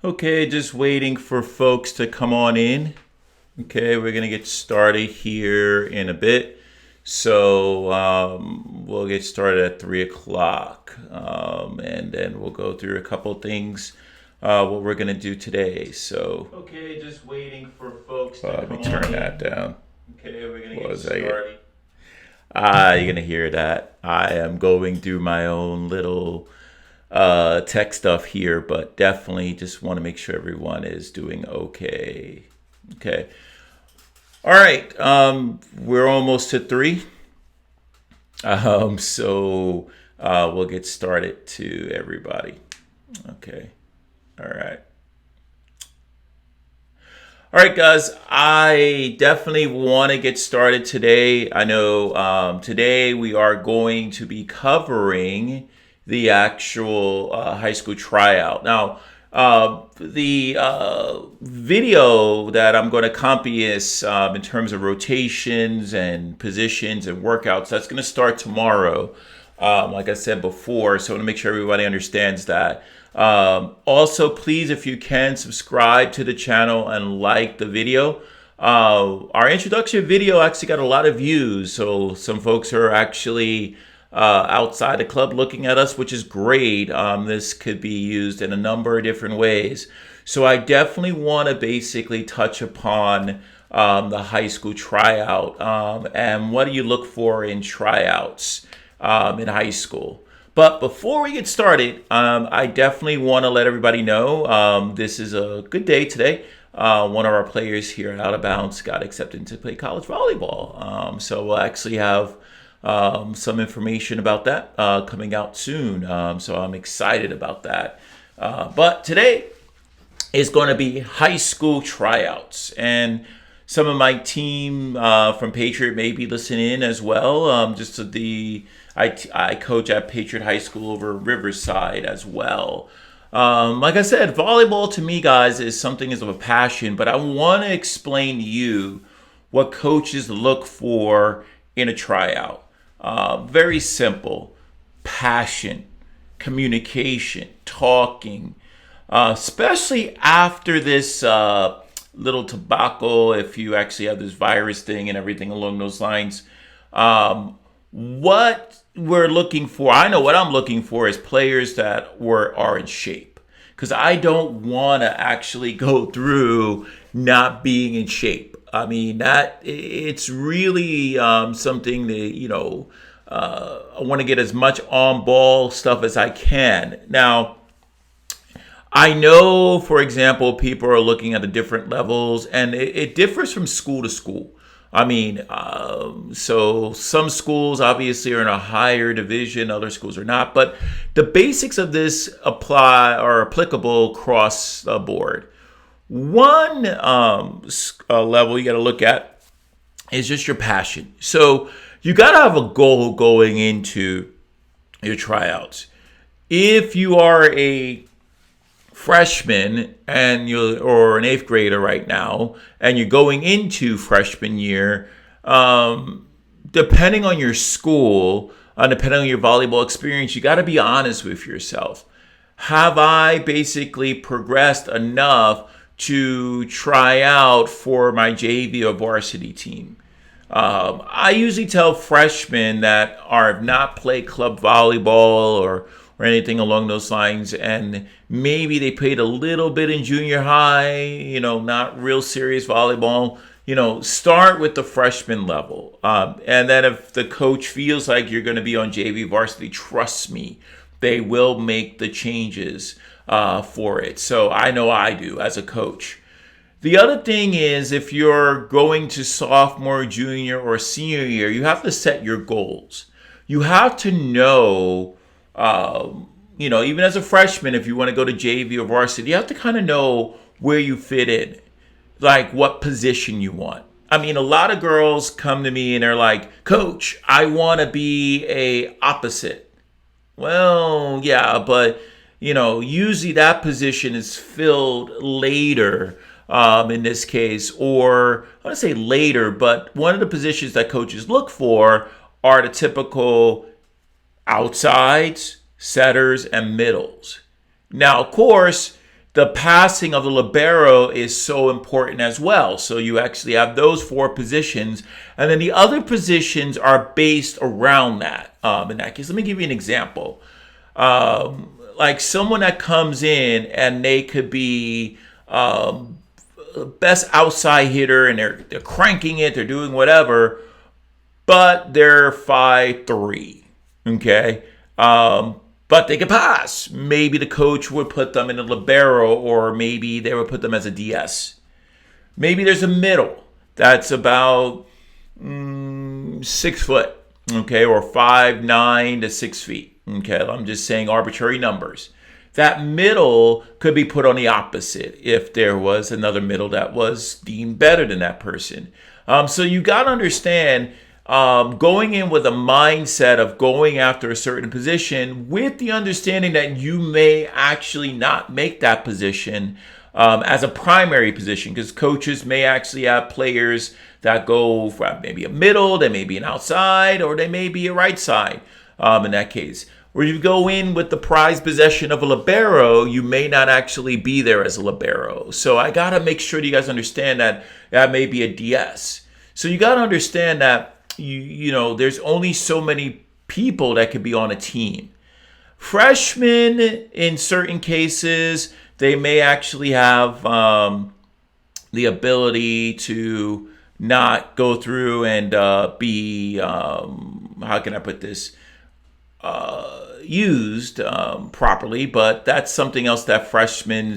Okay, just waiting for folks to come on in. Okay, we're going to get started here in a bit. So we'll get started at 3 o'clock. And then we'll go through a couple things, what we're going to do today. So, okay, just waiting for folks to Let come me turn on in. that down. Okay, we're going to What get was that? started. You're going to hear that. I am going through my own little tech stuff here, but definitely just want to make sure everyone is doing okay. Okay. All right. We're almost to 3. So we'll get started to everybody. Okay. All right. All right, guys. I definitely want to get started today. I know today we are going to be covering the actual high school tryout. Now, the video that I'm going to copy is in terms of rotations and positions and workouts. That's going to start tomorrow, like I said before. So I want to make sure everybody understands that. Also, please, if you can, subscribe to the channel and like the video. Our introduction video actually got a lot of views, so some folks are actually outside the club looking at us, which is great. This could be used in a number of different ways. So I definitely want to basically touch upon the high school tryout and what do you look for in tryouts in high school. But before we get started, I definitely want to let everybody know this is a good day today. One of our players here at Out of Bounds got accepted to play college volleyball. So we'll actually have some information about that coming out soon. So I'm excited about that. But today is going to be high school tryouts. And some of my team from Patriot may be listening in as well. Just to I coach at Patriot High School over Riverside as well. Like I said, volleyball to me, guys, is something of a passion, but I want to explain to you what coaches look for in a tryout. Very simple: passion, communication, talking, especially after this little tobacco, if you actually have this virus thing and everything along those lines. What we're looking for, I know what I'm looking for, is players that are in shape. Because I don't want to actually go through not being in shape. I mean, that it's really something that, I want to get as much on ball stuff as I can. Now, I know, for example, people are looking at the different levels, and it differs from school to school. I mean, so some schools obviously are in a higher division, other schools are not. But the basics of this are applicable across the board. One level you got to look at is just your passion. So you got to have a goal going into your tryouts. If you are a freshman or an 8th grader right now, and you're going into freshman year, depending on your school, depending on your volleyball experience, you got to be honest with yourself. Have I basically progressed enough to try out for my JV or varsity team? I usually tell freshmen that have not played club volleyball or anything along those lines, and maybe they played a little bit in junior high, not real serious volleyball, start with the freshman level. And then if the coach feels like you're going to be on JV varsity, trust me, they will make the changes for it. So I know I do as a coach. The other thing is, if you're going to sophomore, junior, or senior year, you have to set your goals. You have to know, even as a freshman, if you want to go to JV or varsity, you have to kind of know where you fit in, like what position you want. I mean, a lot of girls come to me and they're like, "Coach, I want to be a opposite." Well, yeah, but usually that position is filled later. In this case, or I want to say later, but one of the positions that coaches look for are the typical outsides, setters, and middles. Now, of course, the passing of the libero is so important as well. So you actually have those 4 positions, and then the other positions are based around that. In that case, let me give you an example. Like someone that comes in and they could be best outside hitter, and they're cranking it, they're doing whatever, but they're 5'3", okay? But they could pass. Maybe the coach would put them in a libero, or maybe they would put them as a DS. Maybe there's a middle that's about 6 foot, okay, or 5'9" to 6 feet. Okay, I'm just saying arbitrary numbers. That middle could be put on the opposite if there was another middle that was deemed better than that person. So you got to understand, going in with a mindset of going after a certain position with the understanding that you may actually not make that position as a primary position, because coaches may actually have players that go from maybe a middle, they may be an outside, or they may be a right side in that case. Where you go in with the prized possession of a libero, you may not actually be there as a libero. So I got to make sure that you guys understand that that may be a DS. So you got to understand that you know there's only so many people that could be on a team. Freshmen, in certain cases, they may actually have the ability to not go through and be, how can I put this, used properly, but that's something else that freshmen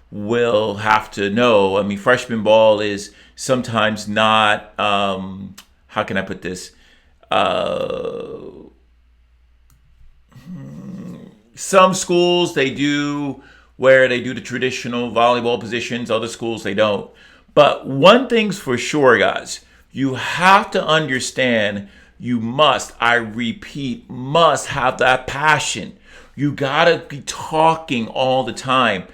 will have to know. I mean, freshman ball is sometimes not, how can I put this, some schools they do where they do the traditional volleyball positions, other schools they don't. But one thing's for sure, guys, you have to understand, you must, I repeat, must have that passion. You gotta be talking all the time.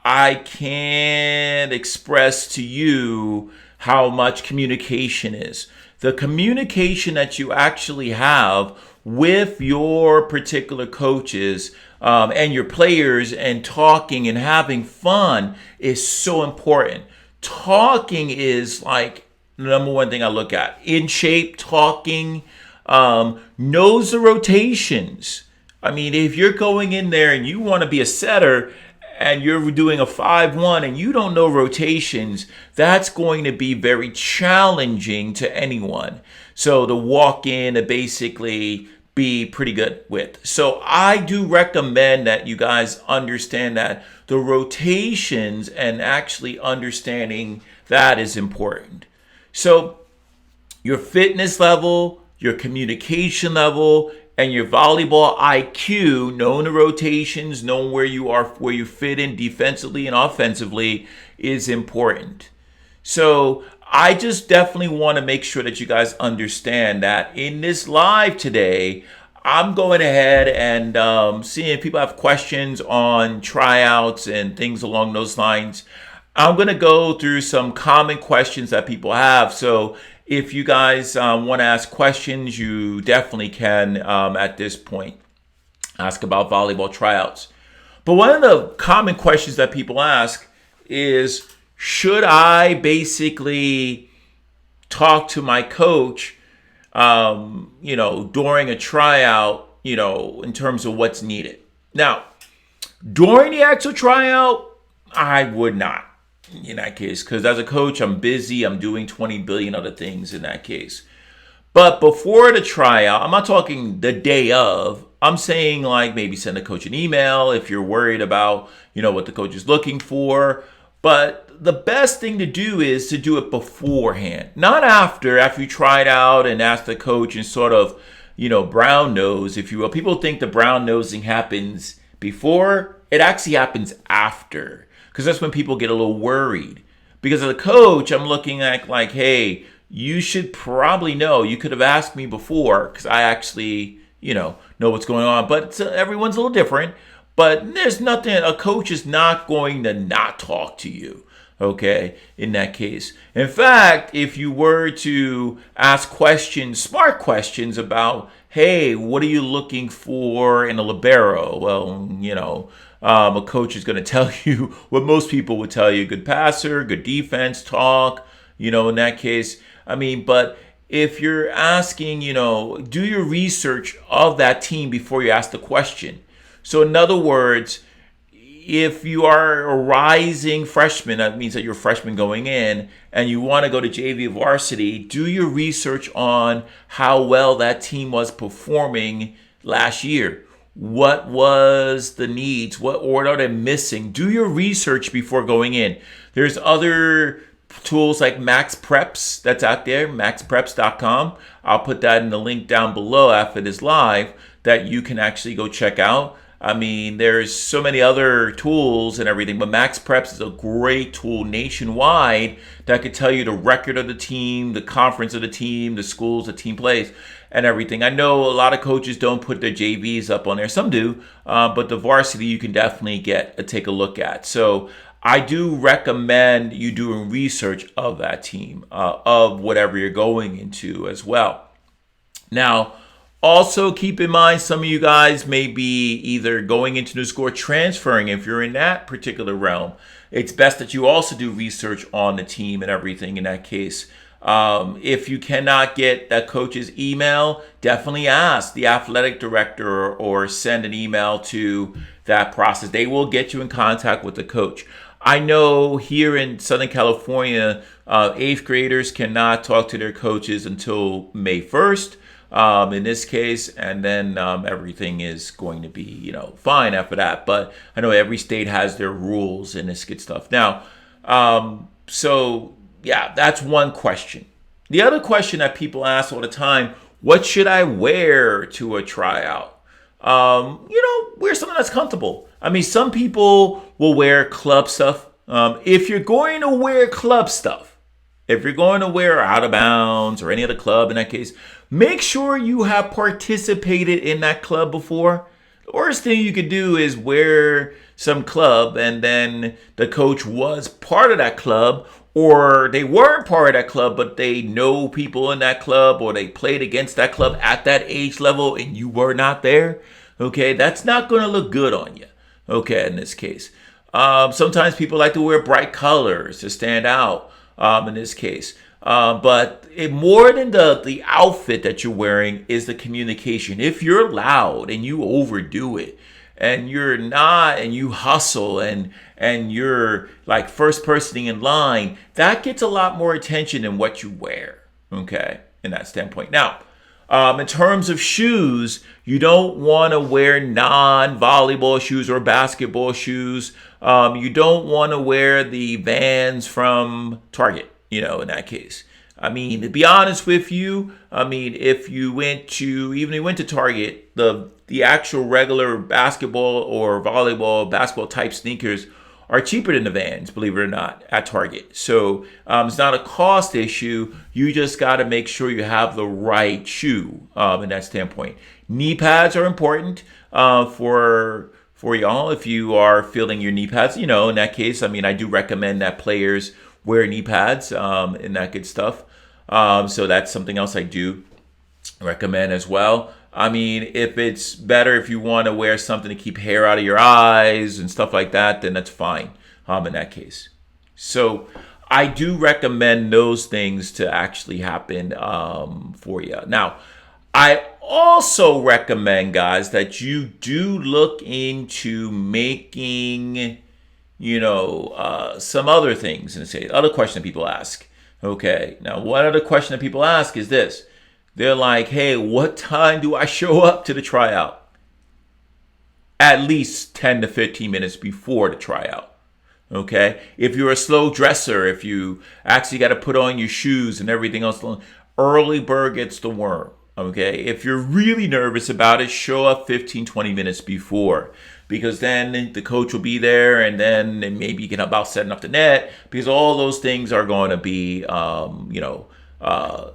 I can't express to you how much communication is. The communication that you actually have with your particular coaches and your players, and talking and having fun is so important. Talking is like the number one thing I look at. In shape, talking, knows the rotations. I mean, if you're going in there and you want to be a setter and you're doing a 5-1 and you don't know rotations, that's going to be very challenging to anyone. So to walk in and basically be pretty good with. So I do recommend that you guys understand that the rotations and actually understanding that is important. So your fitness level, your communication level, and your volleyball IQ, knowing the rotations, knowing where you are, where you fit in defensively and offensively is important. So I just definitely want to make sure that you guys understand that in this live today, I'm going ahead and seeing if people have questions on tryouts and things along those lines. I'm going to go through some common questions that people have. So if you guys want to ask questions, you definitely can at this point ask about volleyball tryouts. But one of the common questions that people ask is, should I basically talk to my coach, during a tryout, in terms of what's needed? Now, during the actual tryout, I would not in that case, because as a coach, I'm busy. I'm doing 20 billion other things in that case. But before the tryout, I'm not talking the day of. I'm saying like maybe send the coach an email if you're worried about, what the coach is looking for. But the best thing to do is to do it beforehand, not after you tried out and ask the coach and sort of, brown nose, if you will. People think the brown nosing happens before. It actually happens after, because that's when people get a little worried. Because as a coach, I'm looking at like, hey, you should probably know. You could have asked me before, because I actually, know what's going on. But everyone's a little different. But there's nothing, a coach is not going to not talk to you. Okay, in that case. In fact, if you were to ask questions, smart questions about, hey, what are you looking for in a libero? Well, a coach is going to tell you what most people would tell you: good passer, good defense, talk, in that case. But if you're asking, do your research of that team before you ask the question. So, in other words, if you are a rising freshman, that means that you're a freshman going in, and you want to go to JV varsity, do your research on how well that team was performing last year. What was the needs? What are they missing? Do your research before going in. There's other tools like Max Preps that's out there, maxpreps.com. I'll put that in the link down below after this live that you can actually go check out. There's so many other tools and everything, but Max Preps is a great tool nationwide that could tell you the record of the team, the conference of the team, the schools the team plays, and everything. I know a lot of coaches don't put their JVs up on there. Some do, but the varsity you can definitely take a look at. So I do recommend you doing research of that team, of whatever you're going into as well. Now, also, keep in mind, some of you guys may be either going into new school or transferring. If you're in that particular realm, it's best that you also do research on the team and everything in that case. If you cannot get that coach's email, definitely ask the athletic director or send an email to that process. They will get you in contact with the coach. I know here in Southern California, 8th graders cannot talk to their coaches until May 1st. In this case, and then everything is going to be, fine after that. But I know every state has their rules and this good stuff. Now, that's one question. The other question that people ask all the time: what should I wear to a tryout? Wear something that's comfortable. Some people will wear club stuff. If you're going to wear club stuff, if you're going to wear Out of Bounds or any other club in that case, make sure you have participated in that club before. The worst thing you could do is wear some club and then the coach was part of that club, or they weren't part of that club, but they know people in that club, or they played against that club at that age level and you were not there. Okay, that's not going to look good on you. Okay, in this case. Sometimes people like to wear bright colors to stand out. In this case. But more than the outfit that you're wearing is the communication. If you're loud and you overdo it and you're not, and you hustle and you're like first person in line, that gets a lot more attention than what you wear. Okay, in that standpoint. Now, in terms of shoes, you don't want to wear non-volleyball shoes or basketball shoes. You don't want to wear the Vans from Target, in that case. To be honest with you, if you went to Target, the actual regular basketball or volleyball, basketball type sneakers are cheaper than the Vans, believe it or not, at Target. So it's not a cost issue. You just got to make sure you have the right shoe in that standpoint. Knee pads are important for y'all if you are feeling your knee pads. In that case, I do recommend that players wear knee pads and that good stuff. So that's something else I do recommend as well. If it's better if you want to wear something to keep hair out of your eyes and stuff like that, then that's fine in that case. So I do recommend those things to actually happen for you. Now, I also recommend, guys, that you do look into making, some other things. And say, other question that people ask. Okay, now one other question that people ask is this. They're like, hey, what time do I show up to the tryout? At least 10 to 15 minutes before the tryout. Okay? If you're a slow dresser, if you actually got to put on your shoes and everything else, early bird gets the worm. Okay? If you're really nervous about it, show up 15, 20 minutes before. Because then the coach will be there, and then maybe you can about setting up the net, because all those things are going to be,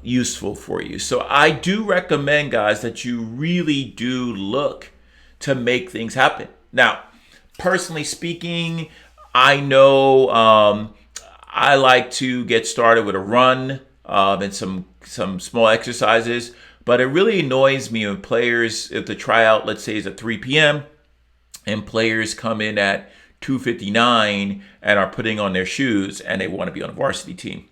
useful for you. So I do recommend, guys, that you really do look to make things happen. Now, personally speaking, I know I like to get started with a run and some small exercises. But it really annoys me when players, if the tryout, let's say, is at 3 p.m. and players come in at 2:59 and are putting on their shoes and they want to be on a varsity team.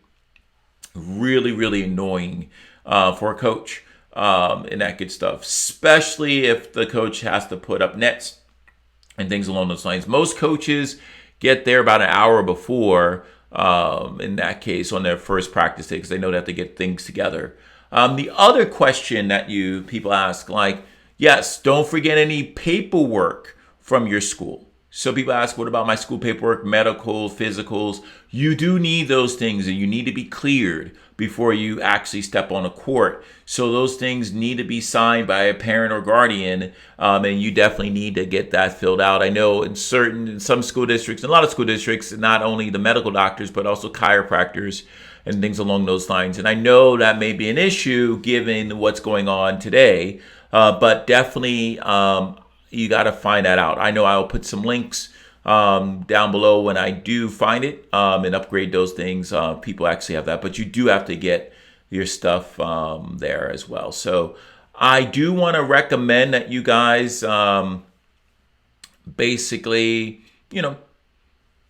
Really, really annoying for a coach and that good stuff, especially if the coach has to put up nets and things along those lines. Most coaches get there about an hour before, in that case, on their first practice day, because they know they have to get things together. The other question that you people ask, like, yes, don't forget any paperwork from your school. So people ask, what about my school paperwork, medical, physicals? You do need those things, and you need to be cleared before you actually step on a court. So those things need to be signed by a parent or guardian, and you definitely need to get that filled out. I know in some school districts, a lot of school districts, not only the medical doctors, but also chiropractors and things along those lines. And I know that may be an issue given what's going on today, but definitely you got to find that out. I know I'll put some links down below when I do find it and upgrade those things. People actually have that, but you do have to get your stuff there as well. So I do want to recommend that you guys basically,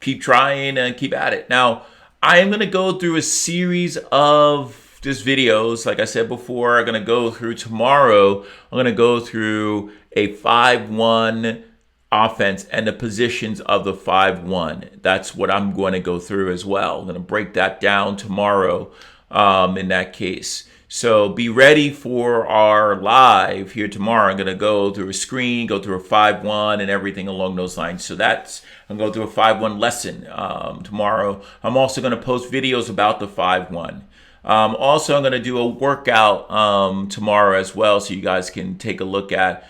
keep trying and keep at it. Now, I am going to go through a series of just videos. Like I said before, I'm going to go through tomorrow. I'm going to go through a 5-1 offense and the positions of the 5-1. That's what I'm going to go through as well. I'm going to break that down tomorrow in that case. So be ready for our live here tomorrow. I'm going to go through a screen, go through a 5-1 and everything along those lines. So I'm going to do a 5-1 lesson tomorrow. I'm also going to post videos about the 5-1. Also, I'm going to do a workout tomorrow as well, so you guys can take a look at,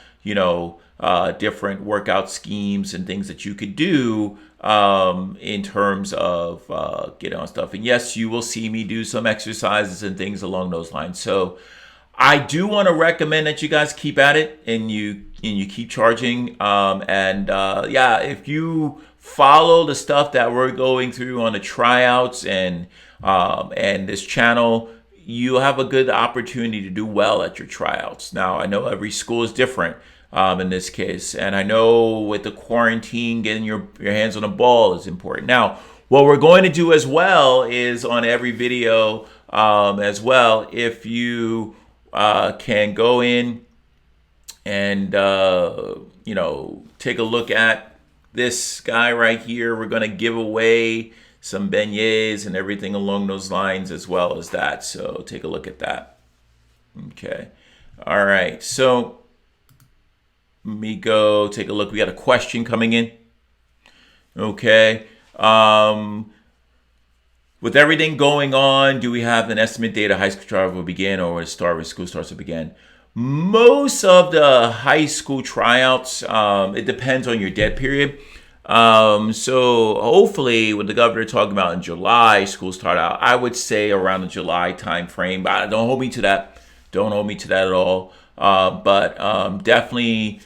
different workout schemes and things that you could do in terms of getting on stuff. And yes, you will see me do some exercises and things along those lines. So I do want to recommend that you guys keep at it and you keep charging. If you follow the stuff that we're going through on the tryouts and this channel, you'll have a good opportunity to do well at your tryouts. Now, I know every school is different in this case, and I know with the quarantine, getting your hands on a ball is important. Now, what we're going to do as well is on every video as well, if you can go in and take a look at this guy right here. We're going to give away some beignets and everything along those lines as well as that. So take a look at that. Okay. All right. So let me go take a look. We got a question coming in. Okay. With everything going on, do we have an estimate date of high school trial will begin or when school starts to begin? Most of the high school tryouts, it depends on your dead period. So hopefully with the governor talking about in July, school start out, I would say around the July time frame, but don't hold me to that. Don't hold me to that at all. But definitely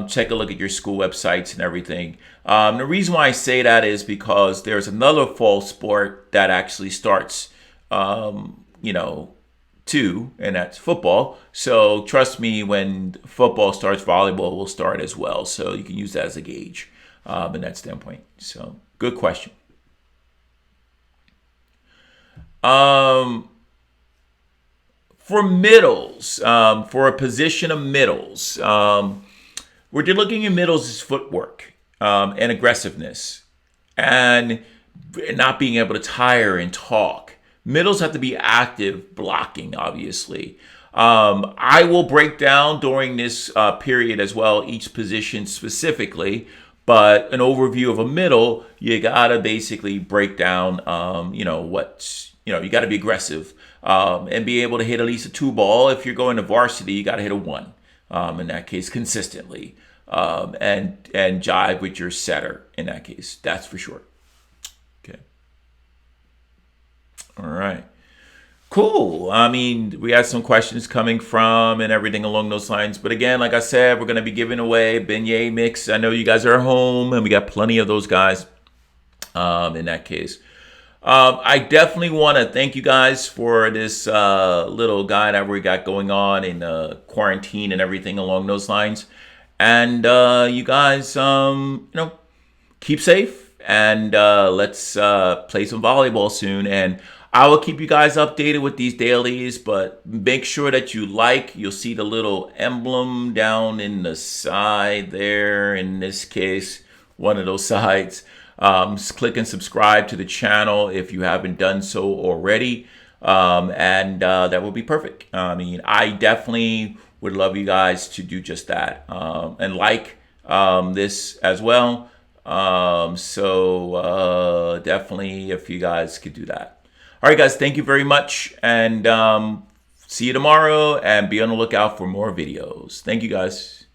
take a look at your school websites and everything. The reason why I say that is because there's another fall sport that actually starts, too, and that's football. So trust me, when football starts, volleyball will start as well. So you can use that as a gauge in that standpoint. So good question. For middles, for a position of middles, what you're looking at middles is footwork and aggressiveness and not being able to tire and talk. Middles have to be active blocking, obviously. I will break down during this period as well, each position specifically, but an overview of a middle, you gotta basically break down, you gotta be aggressive and be able to hit at least a 2 ball. If you're going to varsity, you gotta hit a 1, in that case, consistently, and jive with your setter in that case, that's for sure. Okay. All right. Cool. I mean, we had some questions coming from and everything along those lines. But again, like I said, we're going to be giving away beignet mix. I know you guys are home and we got plenty of those guys in that case. I definitely want to thank you guys for this little guide that we got going on in quarantine and everything along those lines. And you guys, keep safe and let's play some volleyball soon. And I will keep you guys updated with these dailies, but make sure that you you'll see the little emblem down in the side there. In this case, one of those sides. Just click and subscribe to the channel if you haven't done so already. And that would be perfect. I mean, I definitely would love you guys to do just that. And this as well. Definitely if you guys could do that. All right, guys, thank you very much. And see you tomorrow and be on the lookout for more videos. Thank you, guys.